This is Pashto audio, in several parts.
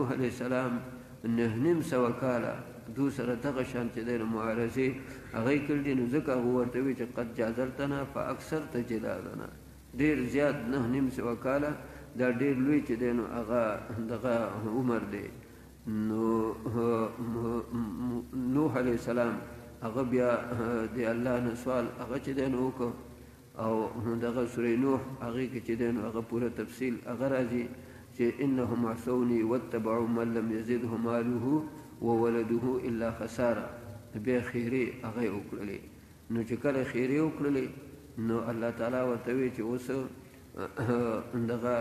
نوح علیہ السلام 900 کاله دو سره دغه شان چې دی نو معارضې هغه یې کړي دي، نو ځکه هغه ورته وایي چې قد جادلتنا فاکثرت جدالنا، ډېر زیات 900 کاله دا ډېر لوی چې دی نو هغه دغه عمر دی. نو نوح علیہ السلام هغه بیا د الله نه سوال هغه چې دی نو وکړو، او دغه سورې نوح هغې کې چې دی نو هغه پوره تفصیل هغه راځي چې انهم عصوني واتبعوا من لم يزده ماله وولده الا خساره. بیا خیرې هغه یې وکړلې، نو چې کله خیرې وکړلې نو الله تعالی ورته وایي چې اوس دغه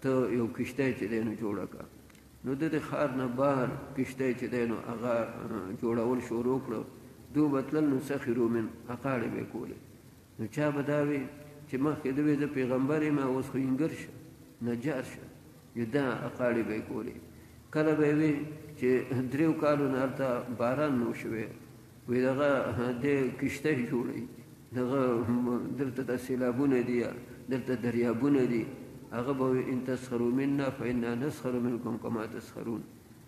ته یو کښتۍ چې دی نو جوړه کړه. نو د دې ښار نه بهر کښتۍ چې دی نو هغه جوړول شروع کړه. دو به تلل نو سخروا من، اقاړې به یې کولې. نو چا به دا وي چې مخکې د وی زه پیغمبر یم اوس خو انګر شه نجار شه، دا اقاړې به یې کولې. کله به یې وي چې 3 کالو نه هلته باران نه شوی، وایي دغه دې کښتۍ جوړوي، دغه دلته د سیلابونه دي، دلته دریابونه دي. هغه به وایي ان تسخروا منا فانا نسخر منکم کما تسخرون.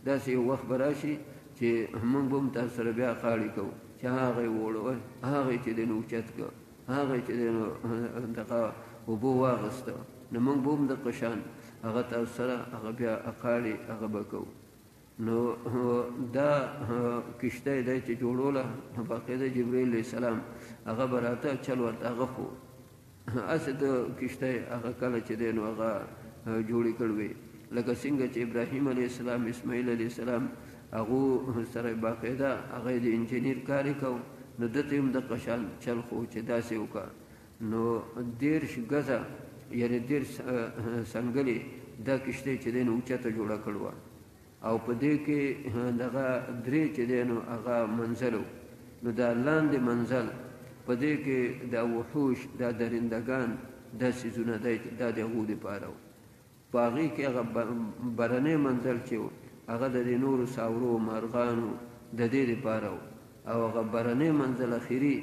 داسې یو وخت به راشي چې موږ به هم تاسو سره بیا اقاړې کوو، چې هغه یې وړول، هغه یې چې دی نو اوچت کړه، هغه یې چې دی نو دغه اوبه واغسته، نو موږ به هم دغه شان هغه تاسو سره هغه بیا اقاړې هغه به کوو. نو دا کښتۍ دی چې جوړوله، نو باقاعده جبرائیل علیه السلام هغه به راته چل ورته هغه خو هسې د کښتۍ هغه کله چې دی نو هغه جوړې کړې، لکه څنګه چې ابراهیم علیه السلام اسماعیل علیه السلام هغو سره باقاعده هغه د انجینیر کار یې کوو، نو دته هم دغه شان چل خو چې داسې وکړه. نو 13 ګزه یعنې 13 سنګلې دا کښتۍ چې دی نو اوچته جوړه کړې وه، او په دې کې دغه 3 چې دی نو هغه منزل و. نو دا لاندې منزل په دې کې دا وحوش، دا درندګان، دا څیزونه دا د هغو دپاره و. په هغې کې هغه برنی منزل چې و هغه د دې نورو ساورو مارغانو د دې دپاره و، او هغه برنی منزل اخري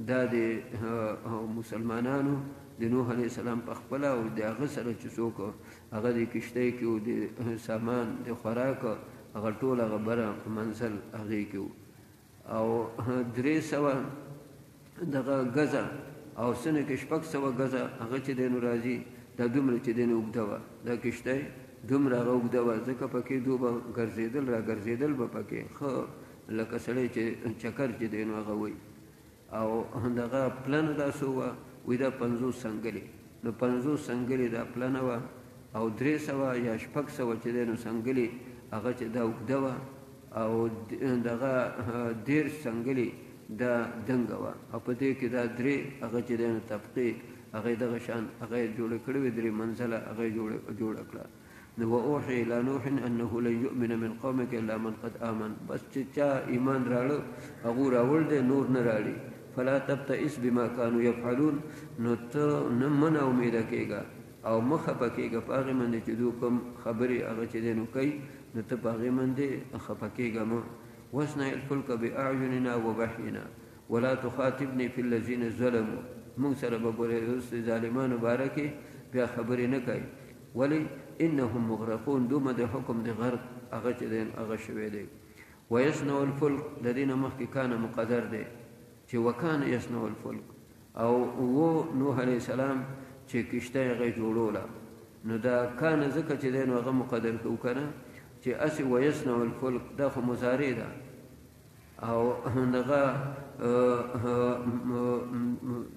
دا د مسلمانانو د نوح علیه السلام په خپله او د هغه سره چې څوک هغه د کښتۍ کې و د سامان د خوراک هغه ټول هغه بره منزل هغې کې و. او 300 دغه ګزه او سنه کې 600 ګزه هغه چې دی نو راځي، دا دومره چې دی نو اوږده وه، دا کښتۍ دومره هغه اوږده وه، ځکه پکې دو به ګرځېدل را ګرځېدل به پکې ښه لکه سړی چې چکر چې دی نو هغه وایي. او دغه پلنه داسې وه، وایي دا 50 سنګلې، نو 50 سنګلې دا پلنه وه، او 300 یا 600 چې دی نو سنګلې هغه چې دا اوږده وه، او دغه 13 سنګلې دا دنګه وه، او په دې کې دا 3 هغه چې دی نو طبقې هغه یې دغه شان هغه یې جوړه کړې وې، 3 منزله هغه یې جوړه کړه. نو واوحي الى نوح انه لن يؤمن من قومك الا من قد امن، بس چې چا ایمان راړه هغه راول دی، نور نه راړي. فلا تبتئس بما كانوا يفعلون، نو ته نه منه امیده کېږه او مه خفه کېږه په هغې باندې چې دوی کوم خبرې هغه چې دی نو کوي، نو ته په هغې باندې خفه کېږه مه. واصنع الفلک باعیننا ووحینا ولا تخاطبني في الذين ظلموا. موږ سره به ګورې اوس د ظالمانو باره کې بیا خبرې نه کوي، ولې انهم مغرقون، دومره د حکم د غرق هغه چې دی هغه شوی دی. ویصنع الفلک د دې نه مخکې کانه مقدر دی چې وکانه یصنع الفلک، او نوح علیه السلام چې کښتۍ هغه جوړوله، نو دا کانه ځکه چې دی نو هغه مقدر کوو که نه، چې هسې ویصنع الفلک دا خو مضارع ده، او دغه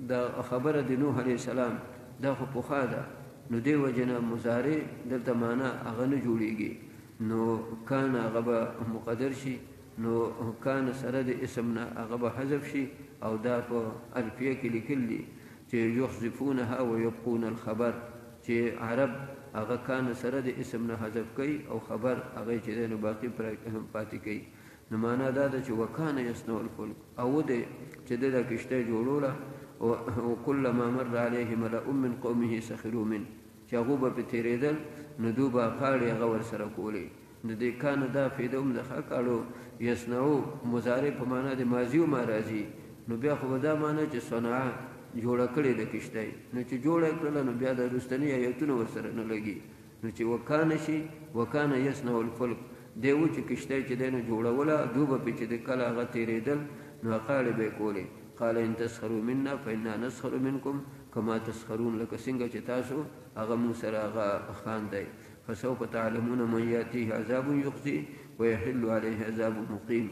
دا خبره د نوح علیه السلام دا خو پخوا ده، نو دې وجې نه مضارع دلته معنا هغه نه جوړېږي، نو کان هغه به مقدر شي، نو کان سره د اسم نه هغه به حذف شي، او دا په الفیه کې لیکل دي چې یحذفونها ویبقون الخبر، چې عرب هغه کان سره د اسم نه حذف کوي او خبر هغه چې دی نو باقي پاتې کوي. نو معنا دا ده چې وکانه یصنع الفلک، او دی چې د دا کښتۍ جوړوله، وکلما مر علیه ملأ من قومه سخروا منه، چې هغو به پرې تېرېدل نو دوی به اقاړې هغه ورسره کولې. نو دې کانه دا فایده هم د ښه کاړو یصنعو مضارع په معنا د ماضي هم راځي، نو بیا خو به دا معنا چې صنعه جوړه کړې د کښتۍ، نو چې جوړه کړله نو بیا د وروستني ایتونه ورسره نه لګي، نو چې وکانه شي وکانه یصنع الفلک دی و چې کشتی چې دی نو جوړوله دوی به پې چې د کله هغه تېرېدل نو غاړې به یې کولې قال ان تسخروا منا فانا نسخر منکم کما تسخرون لکه څنګه چې تاسو هغه موږ سره هغه خاندئ فسوف تعلمون من یاتیه عذاب یخزي ويحل عليه عذاب مقیم